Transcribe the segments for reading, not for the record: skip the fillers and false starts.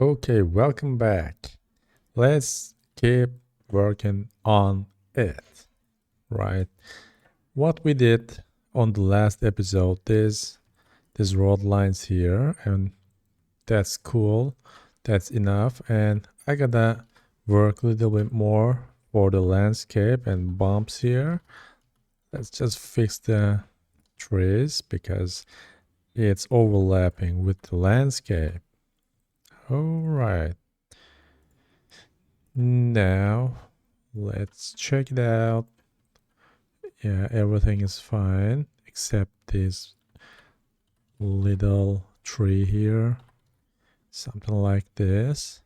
Okay, welcome back. Let's keep working on it, right? What we did on the last episode is these road lines here, and that's cool. That's enough. And I gotta work a little bit more for the landscape and bumps here. Let's just fix the trees because it's overlapping with the landscape. All right. Now, let's check it out. Yeah, everything is fine except this little tree here. Something like this.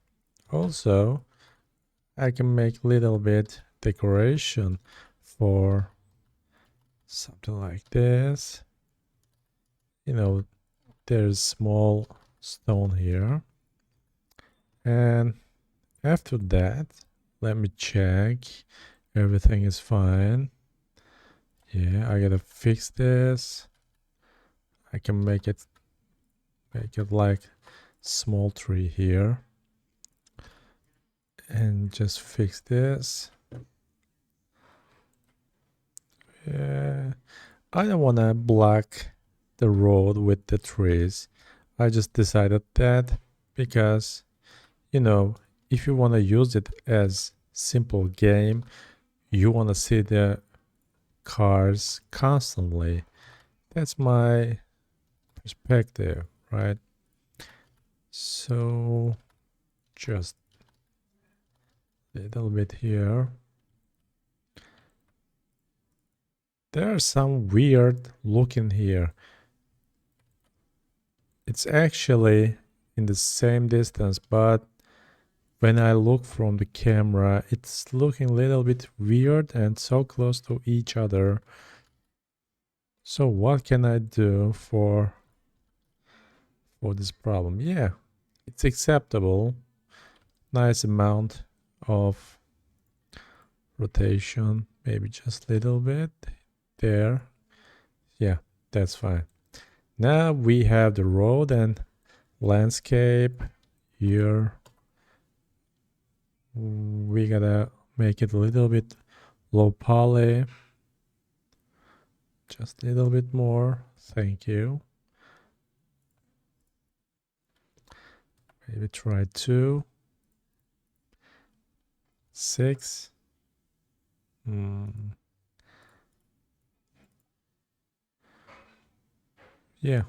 Also, I can make little bit decoration for something like this. You know, there's small stone here. And after that, let me check. Everything is fine. Yeah, I gotta fix this. I can make it like small tree here and just fix this. Yeah, I don't want to block the road with the trees. I just decided that because, you know, if you want to use it as simple game, you want to see the cars constantly. That's my perspective, right? So just a little bit here. There's some weird looking here. It's actually in the same distance, but when I look from the camera, it's looking a little bit weird and so close to each other. So what can I do for this problem? Yeah, it's acceptable. Nice amount of rotation, maybe just a little bit there. Yeah, that's fine. Now we have the road and landscape here. We gotta make it a little bit low poly, just a little bit more. Thank you. Maybe try 2, 6. Mm, yeah,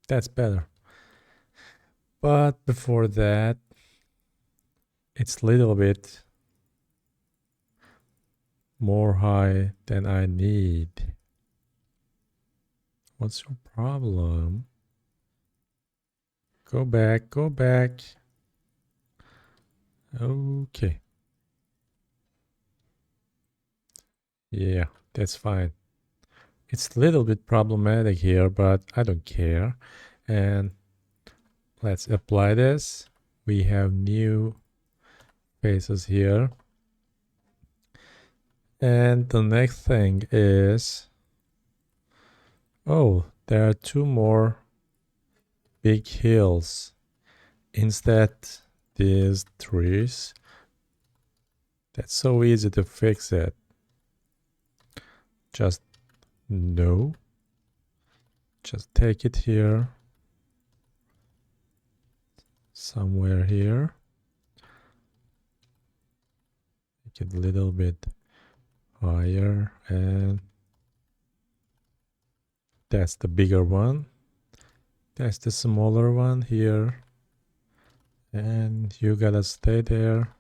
that's better. But before that, it's a little bit more high than I need. What's your problem? Go back, go back. Okay. Yeah, that's fine. It's a little bit problematic here, but I don't care. And let's apply this. We have new faces here. And the next thing is, oh, there are 2 more big hills. Instead, these trees. That's so easy to fix it. Just no. Just take it here. Somewhere here. Make it a little bit higher. And that's the bigger one. That's the smaller one here. And you gotta stay there.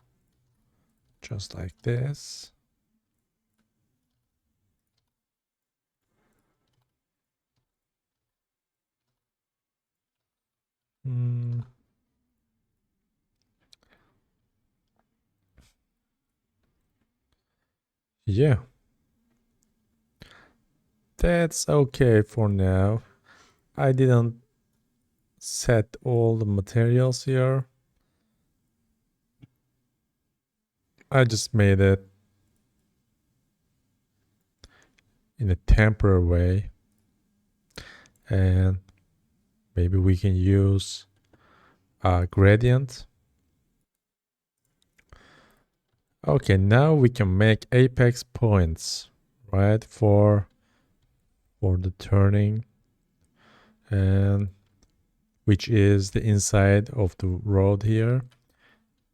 Just like this. Mm, yeah, that's okay for now. I didn't set all the materials here. I just made it in a temporary way. And maybe we can use gradient. Okay, now we can make apex points, right, for the turning, and which is the inside of the road here.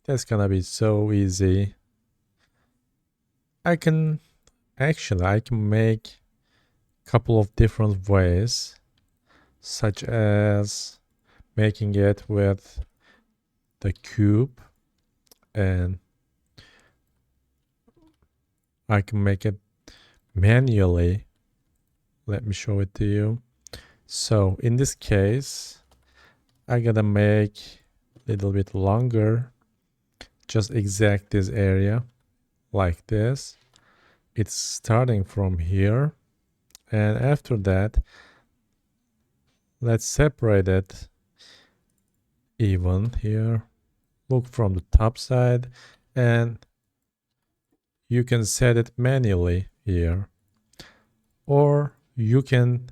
That's gonna be so easy. I can make a couple of different ways, such as making it with the cube, and I can make it manually. Let me show it to you. So in this case, I gotta make a little bit longer, just exact this area like this. It's starting from here, and after that, let's separate it even here. Look from the top side, and you can set it manually here, or you can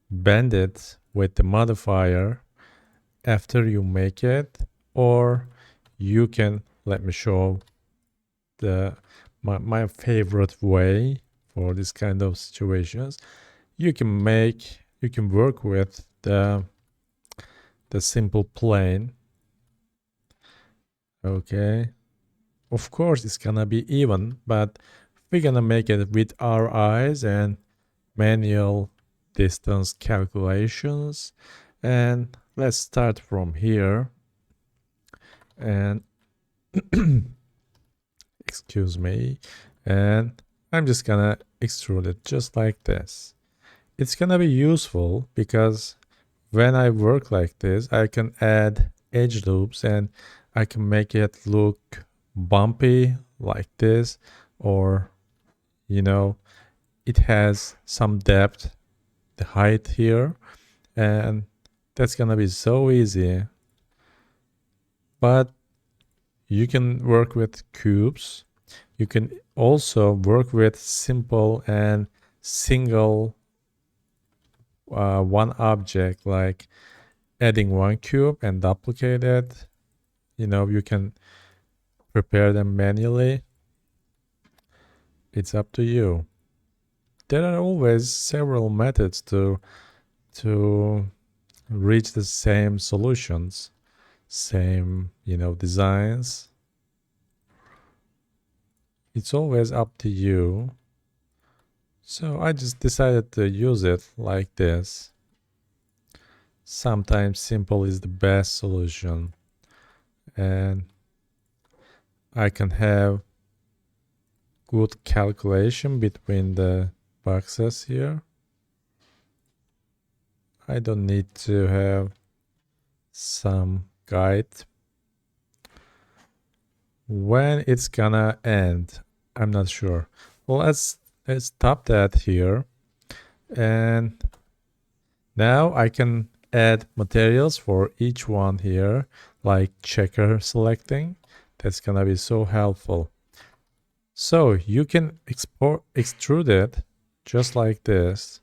bend it with the modifier after you make it, or you can, let me show my favorite way for this kind of situations. You can work with the simple plane. Okay, of course it's gonna be even, but we're gonna make it with our eyes and manual distance calculations. And let's start from here, and excuse me, and I'm just gonna extrude it just like this. It's gonna be useful because when I work like this, I can add edge loops and I can make it look bumpy like this, or it has some depth, the height here, and that's gonna be so easy. But you can work with cubes. You can also work with simple and single one object, like adding one cube and duplicate it. You can prepare them manually. It's up to you. There are always several methods to reach the same solutions, same designs. It's always up to you. So I just decided to use it like this. Sometimes simple is the best solution, and I can have good calculation between the boxes here. I don't need to have some guide. When it's gonna end, I'm not sure. Well, let's stop that here. And now I can add materials for each one here, like checker selecting. That's gonna be so helpful. So you can extrude it just like this.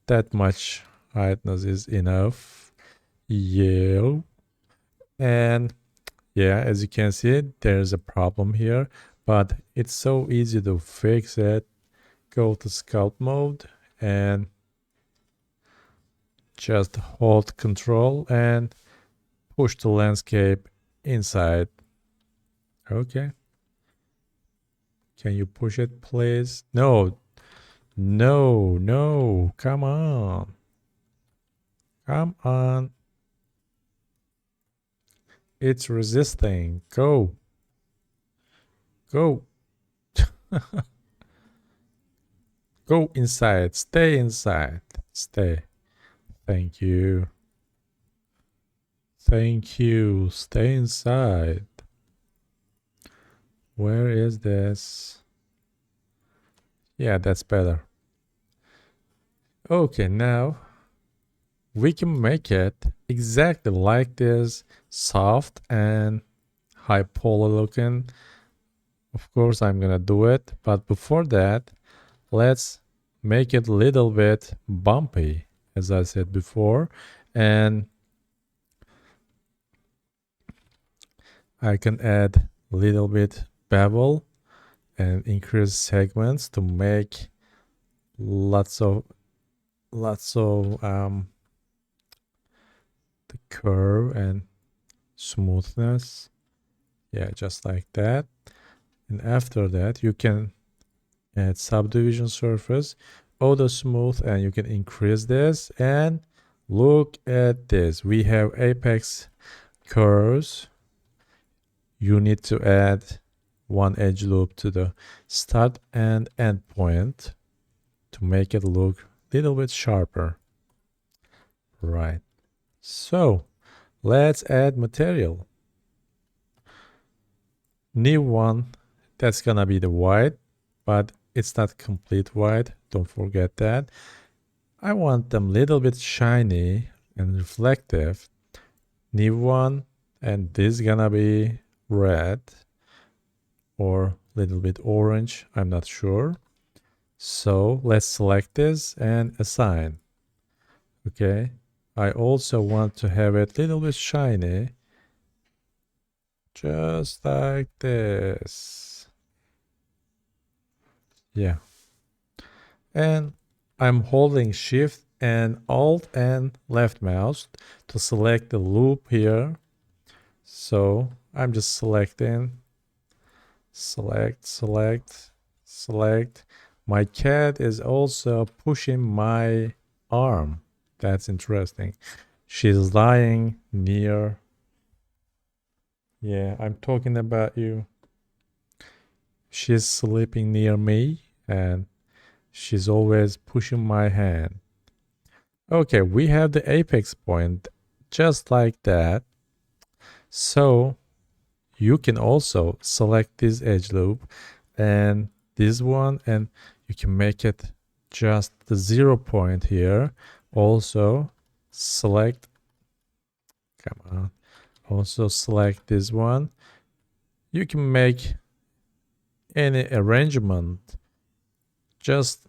That much highness is enough. Yeah. And yeah, as you can see, there's a problem here, but it's so easy to fix it. Go to sculpt mode and just hold Control and push the landscape inside. Okay. Can you push it, please? No. No. Come on. Come on. It's resisting. Go. Go. Go inside. Stay inside. Stay. Thank you. Thank you. Stay inside. Where is this? Yeah, that's better. Okay, now we can make it exactly like this, soft and high poly looking. Of course, I'm gonna do it, but before that, let's make it a little bit bumpy, as I said before. And I can add a little bit bevel and increase segments to make lots of the curve and smoothness. Yeah, just like that. And after that, you can add subdivision surface, auto smooth, and you can increase this. And look at this. We have apex curves. You need to add one edge loop to the start and end point to make it look a little bit sharper. Right. So let's add material. New one, that's gonna be the white, but it's not complete white. Don't forget that. I want them a little bit shiny and reflective. New one, and this gonna be red or a little bit orange. I'm not sure. So let's select this and assign. Okay. I also want to have it a little bit shiny. Just like this. Yeah. And I'm holding Shift and Alt and left mouse to select the loop here. So I'm just selecting, select. My cat is also pushing my arm. That's interesting. She's lying near. Yeah, I'm talking about you. She's sleeping near me and she's always pushing my hand. Okay, we have the apex point just like that. So you can also select this edge loop and this one, and you can make it just the 0 point here. Also select, come on, also select this one. You can make any arrangement just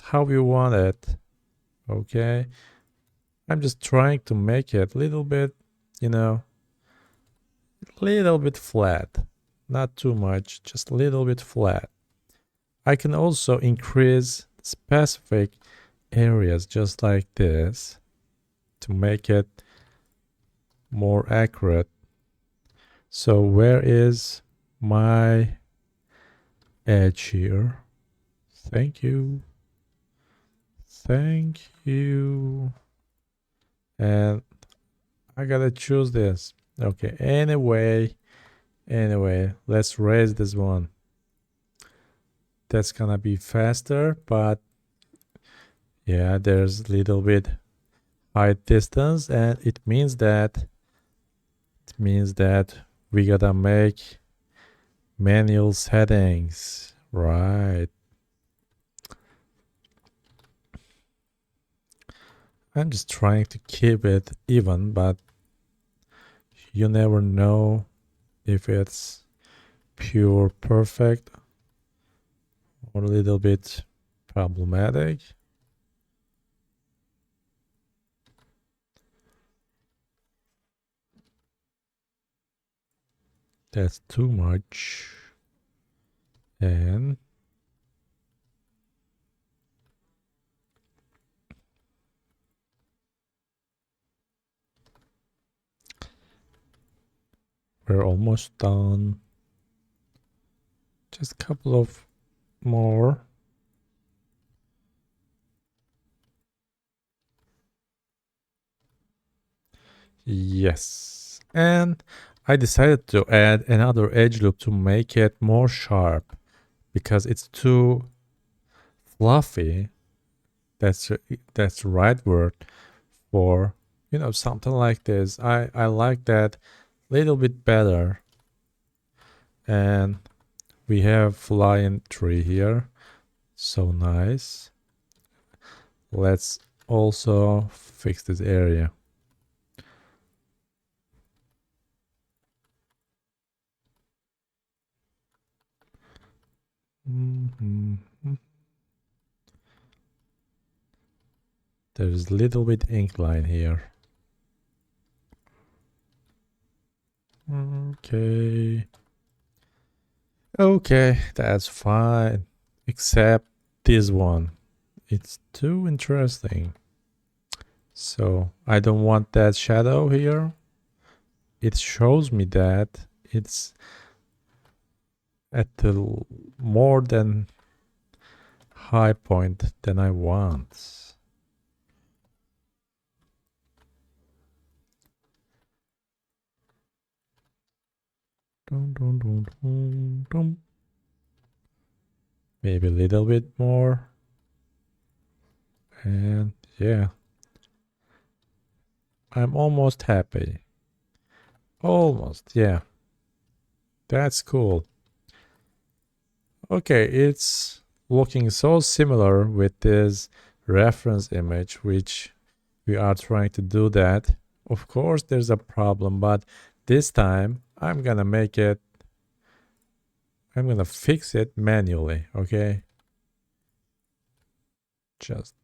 how you want it. Okay, I'm just trying to make it a little bit, little bit flat, not too much, just a little bit flat. I can also increase specific areas just like this to make it more accurate. So where is my edge here? Thank you. And I gotta choose this. Okay, anyway, let's raise this one. That's gonna be faster, but yeah, there's a little bit height distance, and it means that we gotta make manual settings, right? I'm just trying to keep it even, but you never know if it's pure perfect or a little bit problematic. That's too much. And we're almost done. Just a couple of more. Yes. And I decided to add another edge loop to make it more sharp because it's too fluffy. That's the right word for, something like this. I like that little bit better. And we have flying tree here. So nice. Let's also fix this area. There's a little bit incline here. Okay. Okay, that's fine. Except this one. It's too interesting. So I don't want that shadow here. It shows me that it's at the more than high point than I want. Dun, dun, dun, dun, dun. Maybe a little bit more. And yeah, I'm almost happy. Almost, yeah. That's cool. Okay, it's looking so similar with this reference image, which we are trying to do that. Of course, there's a problem, but this time I'm gonna fix it manually, okay? Just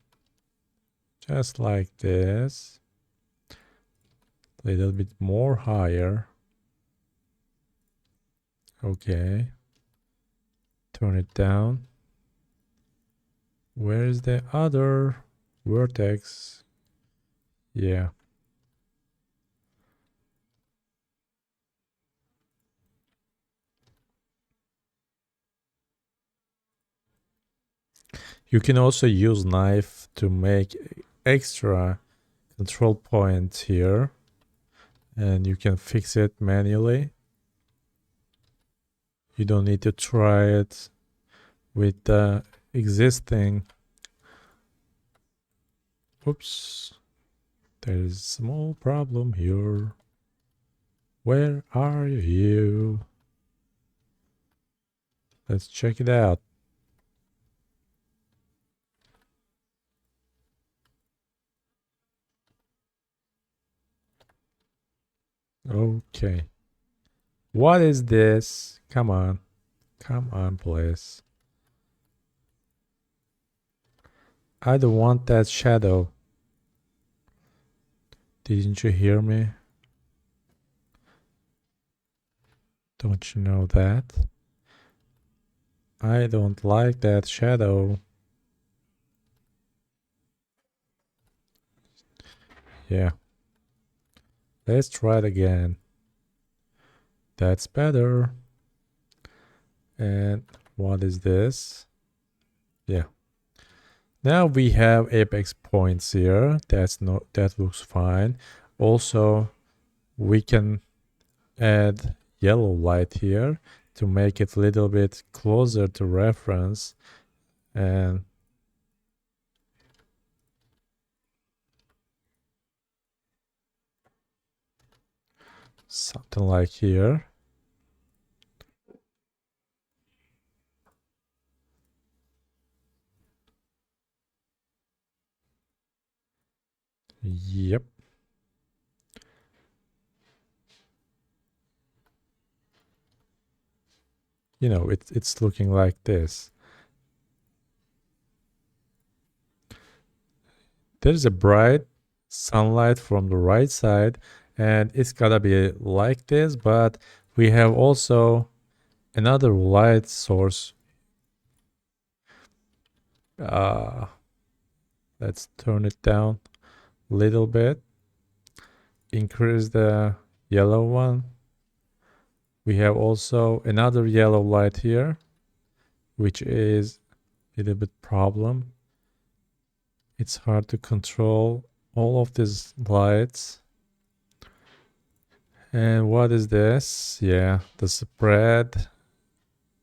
like this. A little bit more higher. Okay. Turn it down. Where is the other vertex? Yeah. You can also use knife to make extra control points here, and you can fix it manually. You don't need to try it with the existing. Oops, there is a small problem here. Where are you? Let's check it out. Okay. What is this? Come on. Come on, please. I don't want that shadow. Didn't you hear me? Don't you know that? I don't like that shadow. Yeah. Let's try it again. That's better. And what is this? Yeah. Now we have apex points here. That looks fine. Also, we can add yellow light here to make it a little bit closer to reference, and something like here. Yep. You know, it's looking like this. There's a bright sunlight from the right side, and it's gotta be like this, but we have also another light source. Let's turn it down a little bit. Increase the yellow one. We have also another yellow light here, which is a little bit problem. It's hard to control all of these lights. And what is this? Yeah, the spread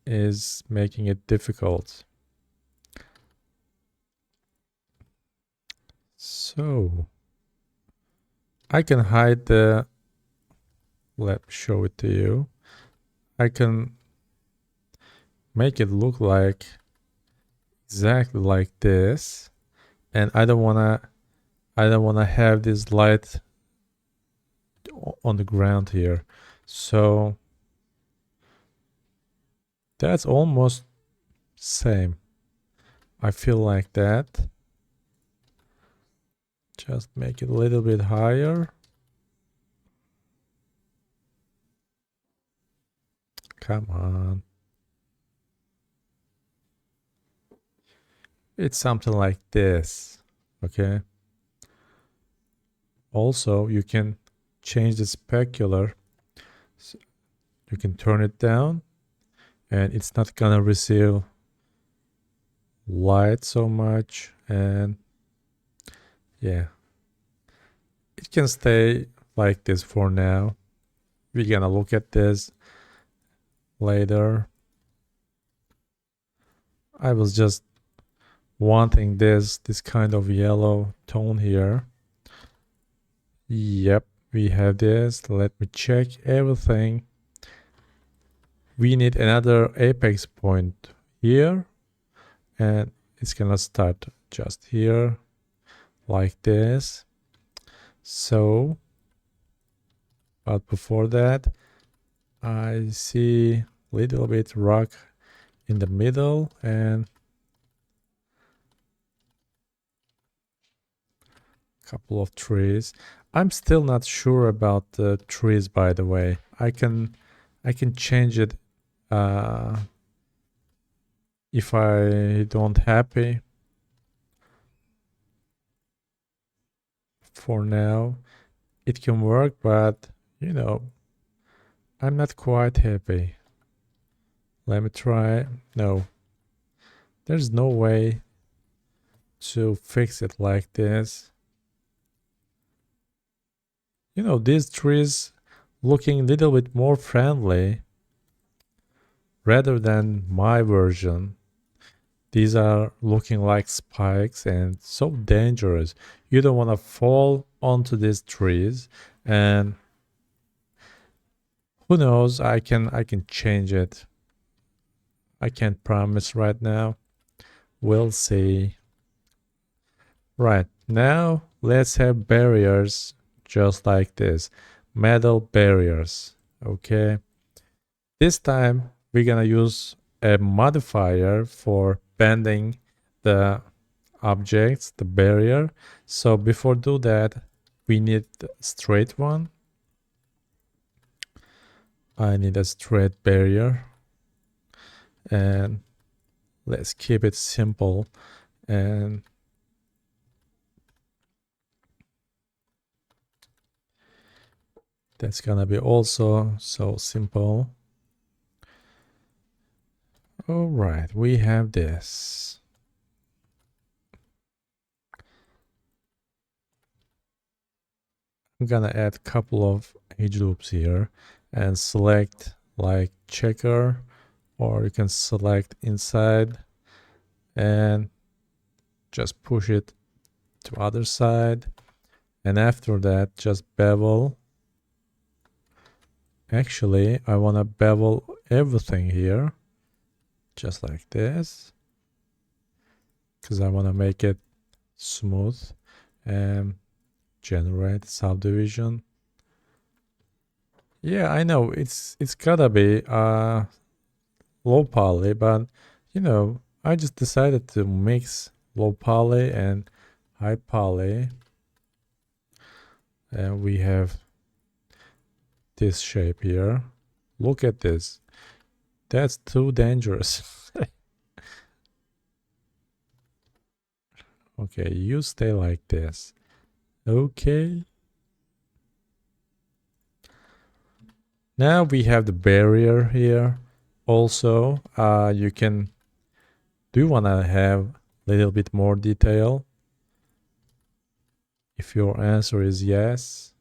is making it difficult. So I can hide the, let me show it to you. I can make it look like exactly like this, and I don't wanna have this light on the ground here. So that's almost same. I feel like that. Just make it a little bit higher. Come on. It's something like this. Okay. Also, you can change the specular. So you can turn it down and it's not gonna receive light so much. And yeah, it can stay like this for now. We're gonna look at this later. I was just wanting this kind of yellow tone here. Yep, we have this. Let me check everything. We need another apex point here, and it's gonna start just here like this. So, but before that, I see little bit rock in the middle and couple of trees. I'm still not sure about the trees, by the way. I can change it if I don't happy. For now, it can work, but you know, I'm not quite happy. Let me try. No, there's no way to fix it like this. You know, these trees looking a little bit more friendly rather than my version. These are looking like spikes and so dangerous. You don't want to fall onto these trees, and who knows, I can change it. I can't promise right now. We'll see. Right, now let's have barriers just like this. Metal barriers. Okay. This time we're gonna use a modifier for bending the objects, the barrier. So before do that, we need a straight one. I need a straight barrier, and let's keep it simple. And that's gonna be also so simple. All right, we have this. I'm gonna add a couple of edge loops here and select like checker, or you can select inside and just push it to other side. And after that, just bevel. Actually, I want to bevel everything here, just like this, because I want to make it smooth and generate subdivision. Yeah, I know it's gotta be low poly, but you know, I just decided to mix low poly and high poly, and we have this shape here. Look at this. That's too dangerous. Okay, you stay like this. Okay. Now we have the barrier here. Also, you can, do you want to have a little bit more detail? If your answer is yes,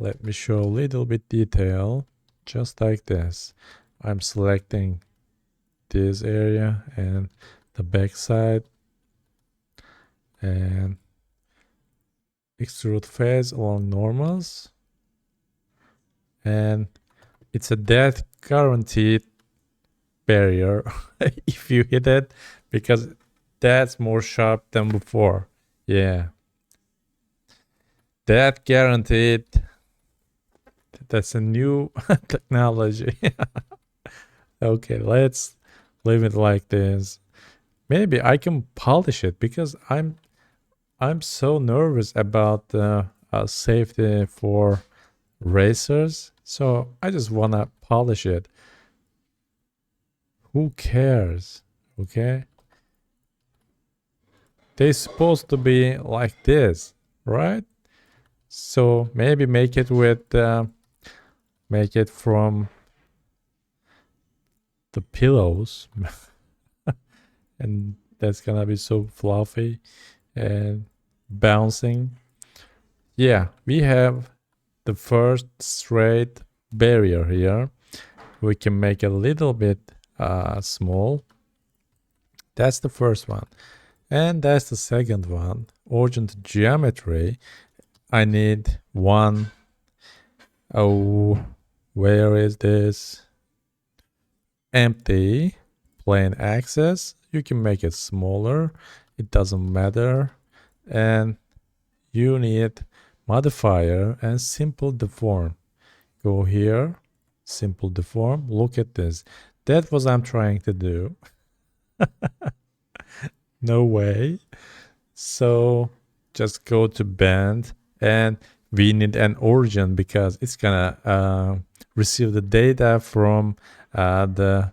let me show a little bit detail, just like this. I'm selecting this area and the back side and extrude face along normals. And it's a death guaranteed barrier if you hit it, because that's more sharp than before. Yeah. Death guaranteed. That's a new technology. Okay, let's leave it like this. Maybe I can polish it because I'm so nervous about safety for racers. So I just wanna polish it. Who cares? Okay, they're supposed to be like this, right? So maybe make it with make it from the pillows and that's gonna be so fluffy and bouncing. Yeah, we have the first straight barrier here. We can make it a little bit small. That's the first one. And that's the second one. Origin to geometry. I need one. Oh, where is this? Empty plane axis. You can make it smaller. It doesn't matter. And you need modifier and simple deform. Go here, simple deform. Look at this. That's what I'm trying to do. No way. So just go to bend and we need an origin because it's gonna receive the data from the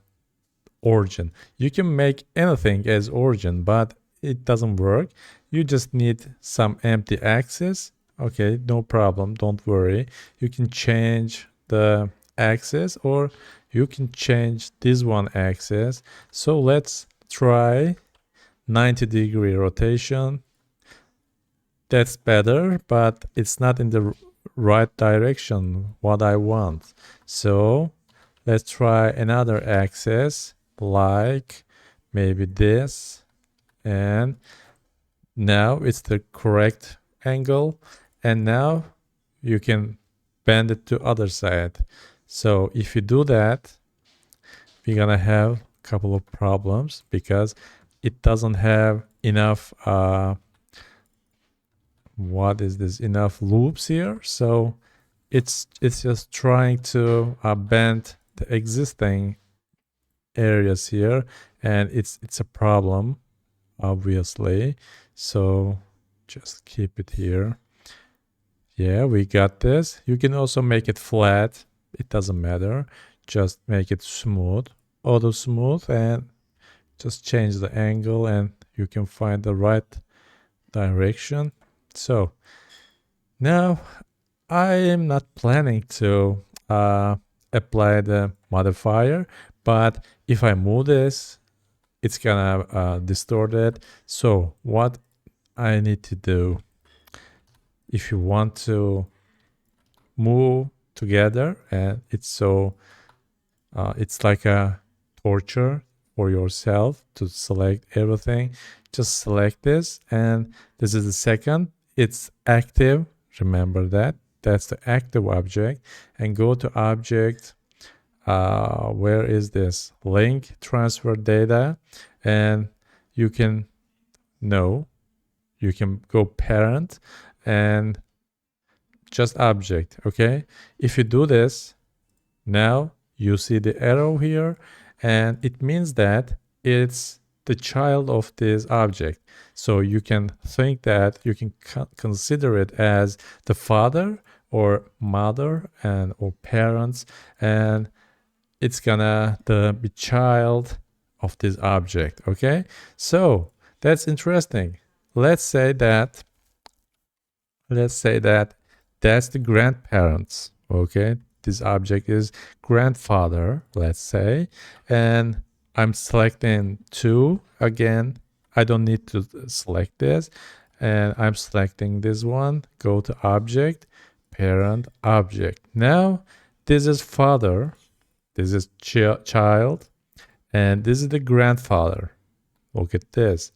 origin. You can make anything as origin, but it doesn't work. You just need some empty axis. Okay, no problem, don't worry. You can change the axis or you can change this one axis. So let's try 90-degree rotation. That's better, but it's not in the right direction what I want. So let's try another axis like maybe this, and now it's the correct angle, and now you can bend it to other side. So if you do that, we're gonna have a couple of problems because it doesn't have enough enough loops here. So it's just trying to bend the existing areas here, and it's a problem obviously. So just keep it here. Yeah, we got this. You can also make it flat, it doesn't matter. Just make it smooth, auto smooth, and just change the angle and you can find the right direction. So now I am not planning to apply the modifier, but if I move this, it's gonna distort it. So what I need to do, if you want to move together and it's like a torture for yourself to select everything, just select this, and this is the second. It's active, remember that. That's the active object, and go to object. Where is this? Link transfer data, and you can go parent and just object. Okay, if you do this, now you see the arrow here, and it means that it's the child of this object. So you can think that you can consider it as the father or mother and or parents, and it's gonna be child of this object. Okay, so that's interesting. Let's say that that's the grandparents. Okay, this object is grandfather, let's say, and I'm selecting 2 again. I don't need to select this, and I'm selecting this one. Go to object, parent, object. Now this is father, this is child, and this is the grandfather. Look at this,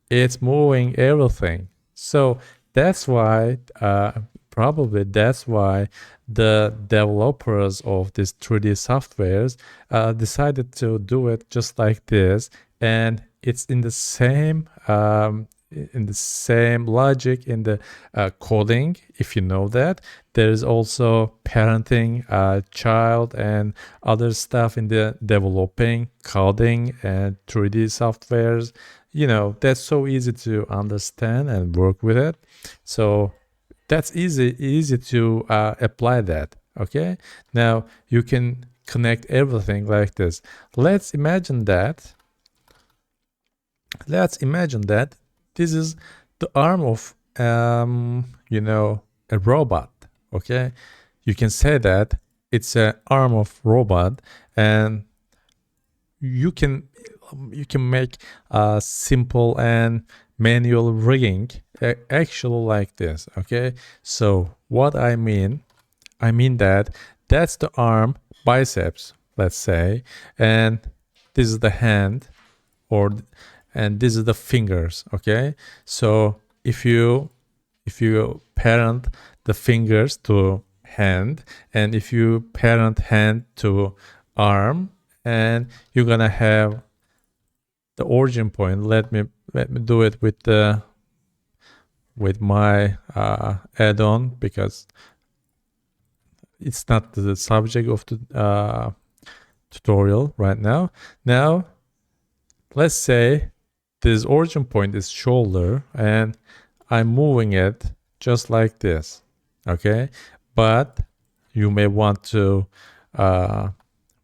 it's moving everything. So that's why probably that's why the developers of these 3D softwares decided to do it just like this, and it's in the same logic in the coding. If you know that there is also parenting child and other stuff in the developing coding and 3D softwares, that's so easy to understand and work with it. So that's easy to apply that. Okay, now you can connect everything like this. Let's imagine that this is the arm of a robot. Okay, you can say that it's an arm of robot, and you can make a simple and manual rigging actually like this. Okay, so what I mean that that's the arm, biceps, let's say, and this is the hand, and this is the fingers. Okay, so if you parent the fingers to hand, and if you parent hand to arm, and you're gonna have the origin point. Let me do it with my add-on, because it's not the subject of the tutorial right now. Now, let's say this origin point is shoulder, and I'm moving it just like this. Okay, but you may want to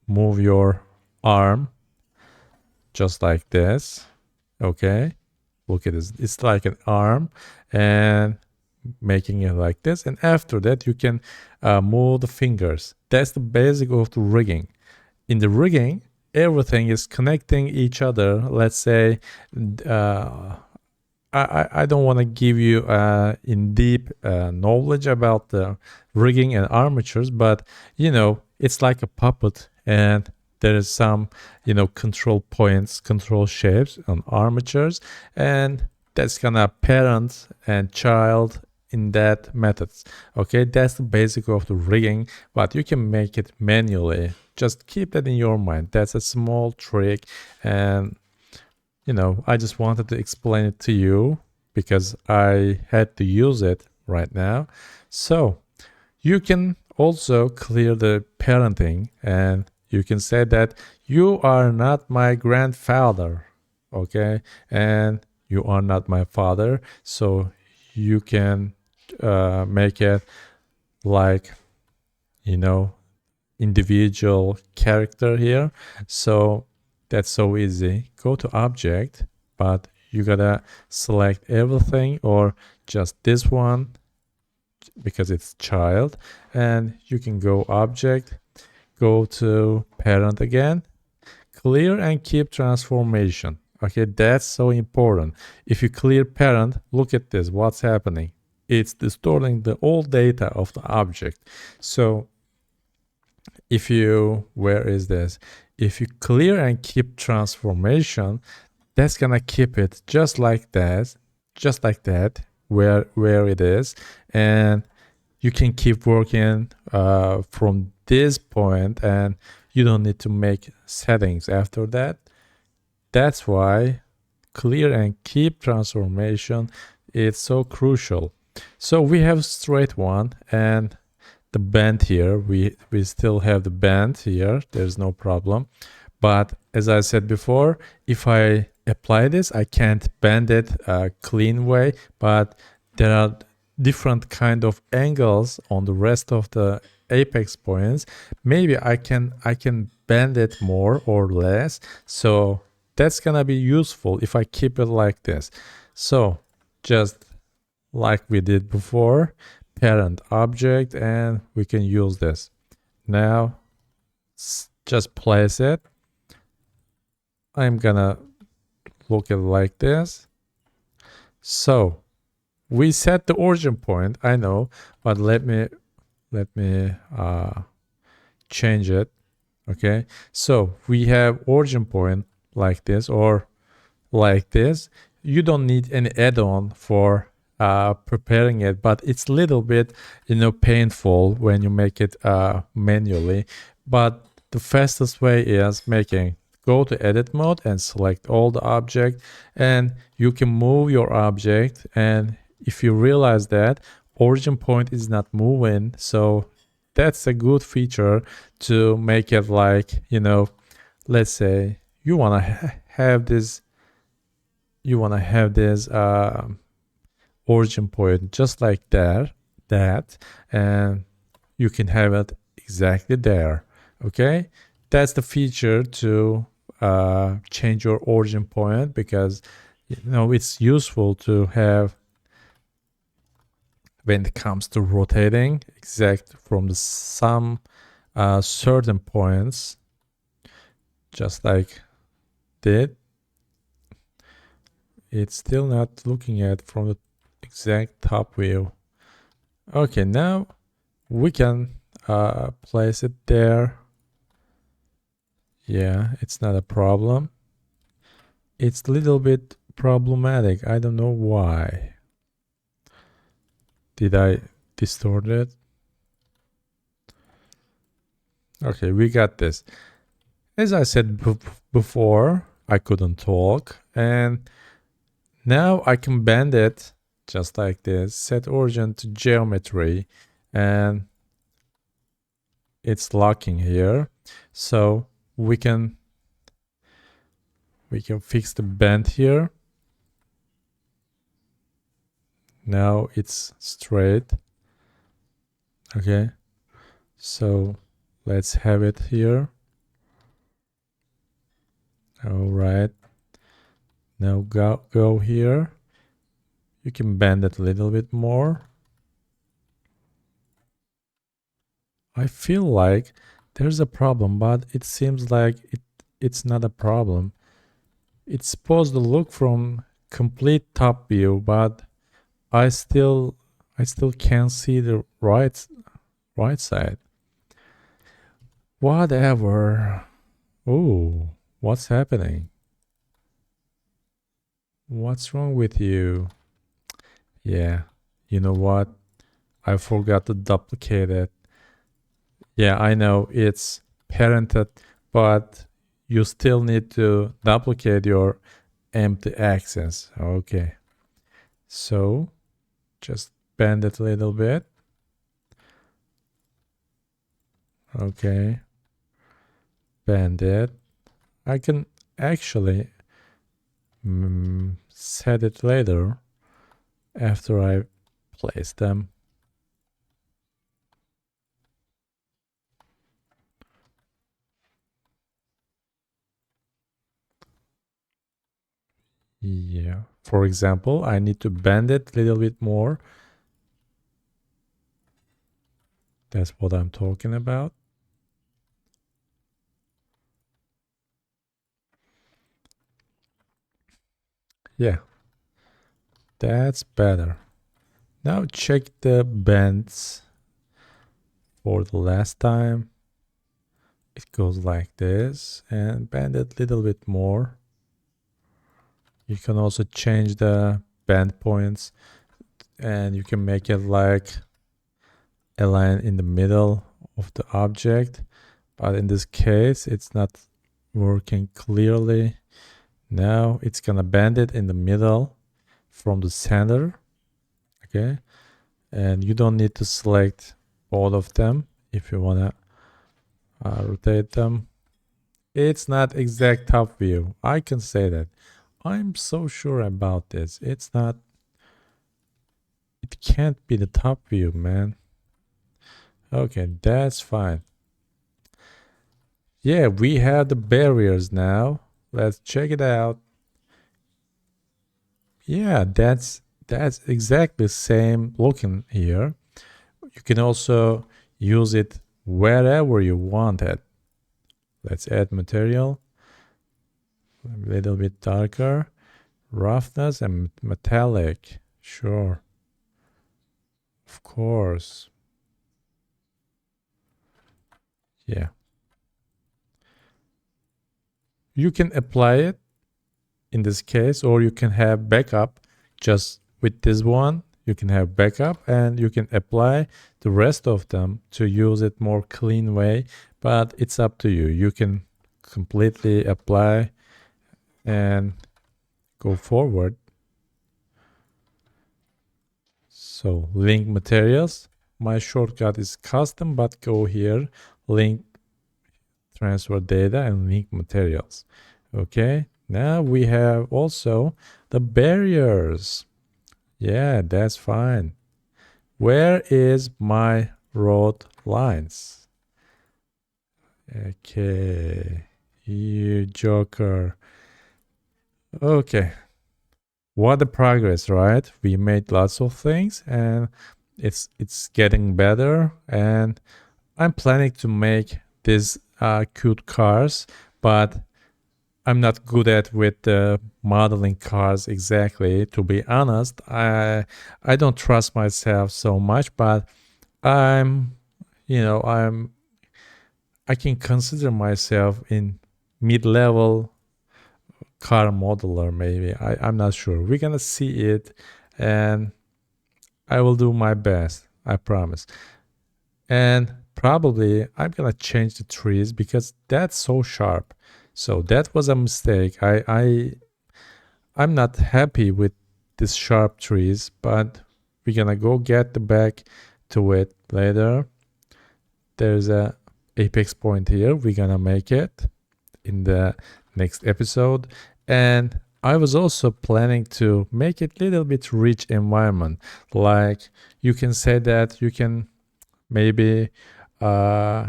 move your arm just like this. Okay, look at this, it's like an arm, and making it like this, and after that you can move the fingers. That's the basic of the rigging. In the rigging, everything is connecting each other. Let's say I don't want to give you in deep knowledge about the rigging and armatures, but it's like a puppet, and there is some control points, control shapes on armatures, and that's gonna parent and child in that methods. Okay, that's the basic of the rigging, but you can make it manually. Just keep that in your mind. That's a small trick, and I just wanted to explain it to you because I had to use it right now. So you can also clear the parenting, and you can say that you are not my grandfather. Okay, and you are not my father. So you can make it like individual character here. So that's so easy. Go to object, but you gotta select everything or just this one because it's child, and you can go object, go to parent again, clear and keep transformation. Okay, that's so important. If you clear parent, look at this, what's happening. It's distorting the old data of the object. So if you, where is this? If you clear and keep transformation, that's gonna keep it just like that, where it is, and you can keep working from this point, and you don't need to make settings after that. That's why clear and keep transformation is so crucial. So we have straight one, and the bend here, we still have the bend here, there's no problem. But as I said before, if I apply this, I can't bend it a clean way, but there are different kind of angles on the rest of the apex points. Maybe I can bend it more or less, so that's gonna be useful if I keep it like this. So just like we did before, parent object, and we can use this. Now just place it. I'm gonna look at it like this. So we set the origin point, I know, but let me change it. Okay, so we have origin point like this or like this. You don't need any add-on for preparing it, but it's a little bit painful when you make it manually. But the fastest way is go to edit mode and select all the object, and you can move your object. And if you realize that origin point is not moving, so that's a good feature to make it like, let's say you want to have this origin point just like that, and you can have it exactly there. Okay, that's the feature to change your origin point, because it's useful to have when it comes to rotating exact from some certain points, just like did. It's still not looking at from the exact top view. Okay, now we can place it there. Yeah, it's not a problem. It's a little bit problematic. I don't know why. Did I distort it? Okay, we got this. As I said before, I couldn't talk, and now I can bend it just like this. Set origin to geometry, and it's locking here. So we can fix the bend here. Now it's straight. Okay, so let's have it here. All right, now go here. You can bend it a little bit more. I feel like there's a problem, but it seems like it's not a problem. It's supposed to look from complete top view, but I still can't see the right side. Whatever. Oh, what's happening? What's wrong with you? Yeah, you know what? I forgot to duplicate it. Yeah, I know it's parented, but you still need to duplicate your empty access. Okay. So just bend it a little bit. Okay. Bend it. I can actually set it later after I place them. Yeah. For example, I need to bend it a little bit more. That's what I'm talking about. Yeah. That's better. Now check the bends for the last time. It goes like this, and bend it a little bit more. You can also change the bend points, and you can make it like a line in the middle of the object, but in this case it's not working clearly. Now it's gonna bend it in the middle from the center. Okay, and you don't need to select all of them if you wanna rotate them. It's not exact top view, I can say that. I'm so sure about this. It can't be the top view, man. Okay, that's fine. Yeah, we have the barriers now. Let's check it out. Yeah, that's exactly the same looking here. You can also use it wherever you want it. Let's add material. A little bit darker. Roughness and metallic. Sure. Of course. Yeah. You can apply it in this case, or you can have backup just with this one. You can have backup and you can apply the rest of them to use it more clean way, but it's up to you. You can completely apply and go forward. So link materials, my shortcut is custom, but go here, link transfer data and link materials. Okay, now we have also the barriers. Yeah, that's fine. Where is my road lines? Okay. You joker. Okay. What a progress, right? We made lots of things and it's getting better, and I'm planning to make these cute cars, but I'm not good at with modeling cars exactly. To be honest, I don't trust myself so much, but I'm you know I can consider myself in mid-level car modeler maybe. I'm not sure. We're gonna see it, and I will do my best. I promise. And probably I'm gonna change the trees because that's so sharp. So that was a mistake. I'm not happy with these sharp trees, but we're gonna go get the back to it later. There's a apex point here. We're gonna make it in the next episode. And I was also planning to make it little bit rich environment. Like you can say that you can maybe uh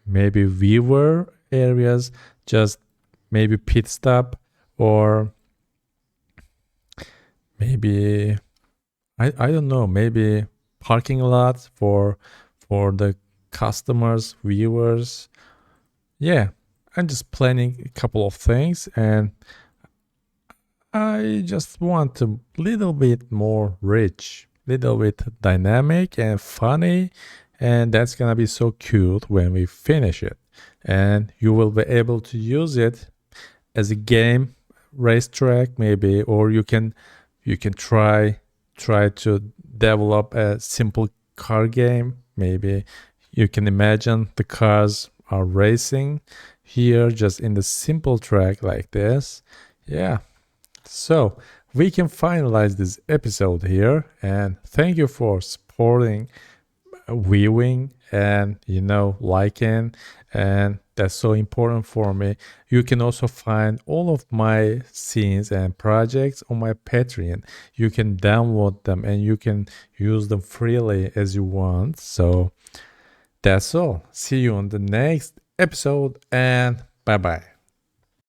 maybe viewer areas, just maybe pit stop, or maybe I don't know, maybe parking lot for the customers, viewers. Yeah, I'm just planning a couple of things, and I just want a little bit more rich, little bit dynamic and funny, and that's gonna be so cute when we finish it. And you will be able to use it as a game, racetrack maybe, or you can try to develop a simple car game. Maybe you can imagine the cars are racing here just in the simple track like this. Yeah, so we can finalize this episode here, and thank you for supporting, viewing, and liking, and that's so important for me. You can also find all of my scenes and projects on my Patreon. You can download them and you can use them freely as you want. So that's all. See you on the next episode, and bye bye.